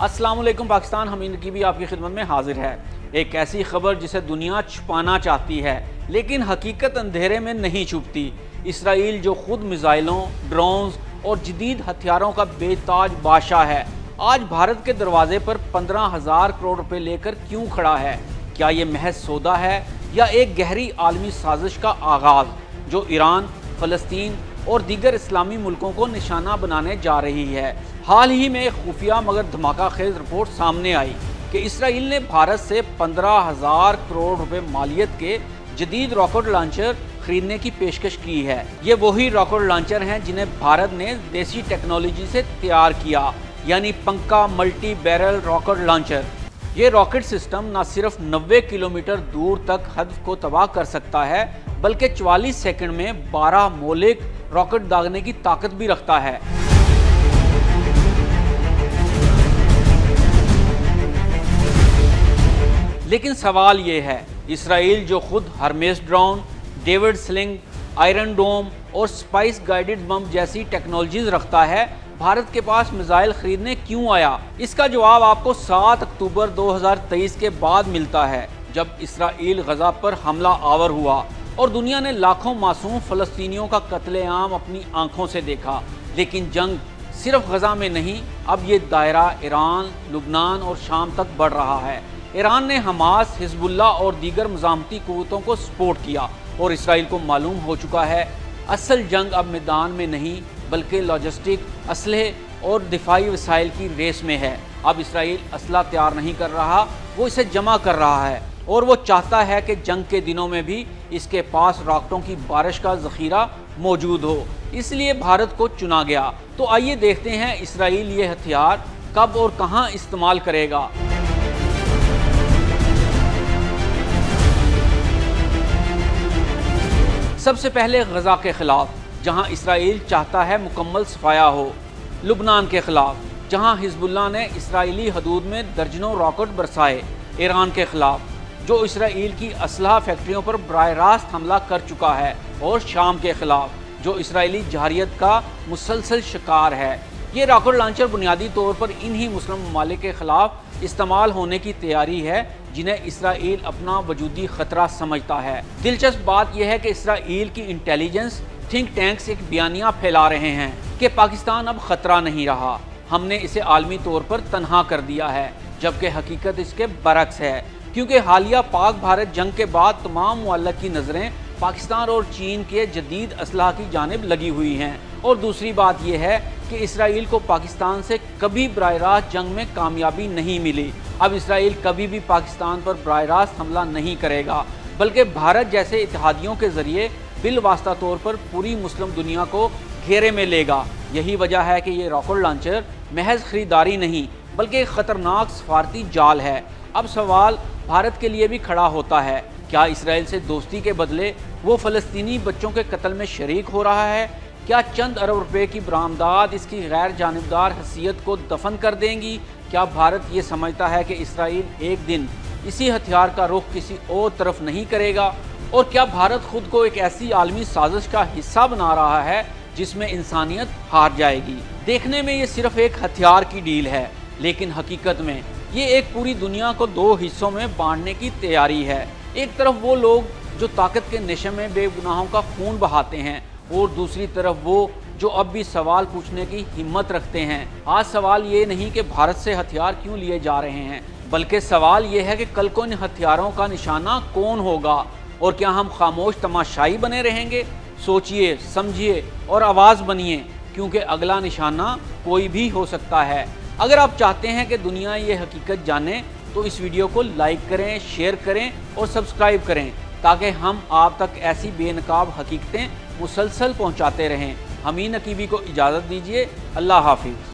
अस्सलाम वालेकुम पाकिस्तान, हमीद नकीबी आपकी खिदमत में हाजिर है। एक ऐसी खबर जिसे दुनिया छुपाना चाहती है लेकिन हकीकत अंधेरे में नहीं छुपती। इसराइल जो खुद मिसाइलों, ड्रोन्स और जदीद हथियारों का बेताज बादशाह है, आज भारत के दरवाजे पर 15,000 करोड़ रुपए लेकर क्यों खड़ा है? क्या ये महज सौदा है या एक गहरी आलमी साजिश का आगाज़ जो ईरान, फ़लस्तीन और दीगर इस्लामी मुल्कों को निशाना बनाने जा रही है? हाल ही में एक खुफिया मगर धमाका खेज रिपोर्ट सामने आई कि इसराइल ने भारत से 15,000 करोड़ रुपए मालियत के जदीद रॉकेट लॉन्चर खरीदने की पेशकश की है। ये वही रॉकेट लॉन्चर हैं जिन्हें भारत ने देसी टेक्नोलॉजी से तैयार किया, यानी पंका मल्टी बैरल रॉकेट लॉन्चर। ये रॉकेट सिस्टम न सिर्फ 90 किलोमीटर दूर तक हदफ को तबाह कर सकता है, बल्कि 44 सेकंड में 12 मौलिक रॉकेट दागने की ताकत भी रखता है। लेकिन सवाल ये है, इसराइल जो खुद Hermes drone, David Sling, Iron Dome और स्पाइस गाइडेड बम जैसी टेक्नोलॉजीज रखता है, भारत के पास मिसाइल खरीदने क्यों आया? इसका जवाब आपको 7 अक्टूबर 2023 के बाद मिलता है, जब इसराइल गजा पर हमला आवर हुआ और दुनिया ने लाखों मासूम फ़लस्तीनियों का कत्लेआम अपनी आंखों से देखा। लेकिन जंग सिर्फ गजा में नहीं, अब ये दायरा ईरान, लुबनान और शाम तक बढ़ रहा है। ईरान ने हमास, हिजबुल्ला और दीगर मुज़ाहमती क़ुव्वतों को सपोर्ट किया और इसराइल को मालूम हो चुका है असल जंग अब मैदान में नहीं बल्कि लॉजिस्टिक, असलहे और दिफाई वसाइल की रेस में है। अब इसराइल असला तैयार नहीं कर रहा, वो इसे जमा कर रहा है और वो चाहता है कि जंग के दिनों में भी इसके पास रॉकेटों की बारिश का ज़ख़ीरा मौजूद हो। इसलिए भारत को चुना गया। तो आइए देखते हैं इसराइल ये हथियार कब और कहाँ इस्तेमाल करेगा। सबसे पहले गजा के खिलाफ, जहां इसराइल चाहता है मुकम्मल सफाया हो। लुबनान के खिलाफ, जहां हिजबुल्ला ने इसराइली हदूद में दर्जनों रॉकेट बरसाए। ईरान के खिलाफ, जो इसराइल की असलहा फैक्ट्रियों पर बराह रास्त हमला कर चुका है। और शाम के खिलाफ, जो इसराइली जहारियत का मुसलसल शिकार है। ये रॉकेट लॉन्चर बुनियादी तौर पर इन्हीं मुस्लिम ममालिक के खिलाफ इस्तेमाल होने की तैयारी है जिन्हें इसराइल अपना वजूदी ख़तरा समझता है। दिलचस्प बात यह है कि इसराइल की इंटेलिजेंस थिंक टैंक्स एक बयानिया फैला रहे हैं कि पाकिस्तान अब ख़तरा नहीं रहा, हमने इसे आलमी तौर पर तनहा कर दिया है, जबकि हकीकत इसके बरक्स है। क्योंकि हालिया पाक भारत जंग के बाद तमाम मुअल्लक़ की नज़रें पाकिस्तान और चीन के जदीद असलहा की जानिब लगी हुई हैं। और दूसरी बात यह है कि इसराइल को पाकिस्तान से कभी बराह रास्त जंग में कामयाबी नहीं मिली। अब इसराइल कभी भी पाकिस्तान पर बराह रास्त हमला नहीं करेगा, बल्कि भारत जैसे इत्तेहादियों के ज़रिए बिलवास्ता तौर पर पूरी मुस्लिम दुनिया को घेरे में लेगा। यही वजह है कि ये रॉकेट लॉन्चर महज ख़रीदारी नहीं बल्कि एक ख़तरनाक सफारती जाल है। अब सवाल भारत के लिए भी खड़ा होता है, क्या इसराइल से दोस्ती के बदले वो फ़लस्तीनी बच्चों के कत्ल में शरीक हो रहा है? क्या चंद अरब रुपए की बरामदात इसकी गैर जानिबदार हैसियत को दफन कर देंगी? क्या भारत ये समझता है कि इसराइल एक दिन इसी हथियार का रुख किसी और तरफ नहीं करेगा? और क्या भारत खुद को एक ऐसी आलमी साजिश का हिस्सा बना रहा है जिसमें इंसानियत हार जाएगी? देखने में ये सिर्फ एक हथियार की डील है, लेकिन हकीकत में ये एक पूरी दुनिया को दो हिस्सों में बांटने की तैयारी है। एक तरफ वो लोग जो ताकत के नशे में बेगुनाहों का खून बहाते हैं और दूसरी तरफ वो जो अब भी सवाल पूछने की हिम्मत रखते हैं। आज सवाल ये नहीं कि भारत से हथियार क्यों लिए जा रहे हैं, बल्कि सवाल ये है कि कल को इन हथियारों का निशाना कौन होगा और क्या हम खामोश तमाशाई बने रहेंगे? सोचिए, समझिए और आवाज़ बनिए, क्योंकि अगला निशाना कोई भी हो सकता है। अगर आप चाहते हैं कि दुनिया ये हकीकत जाने तो इस वीडियो को लाइक करें, शेयर करें और सब्सक्राइब करें, ताकि हम आप तक ऐसी बेनकाब हकीकतें मुसलसल पहुँचाते रहें। हमीद नकीबी को इजाज़त दीजिए। अल्लाह हाफिज़।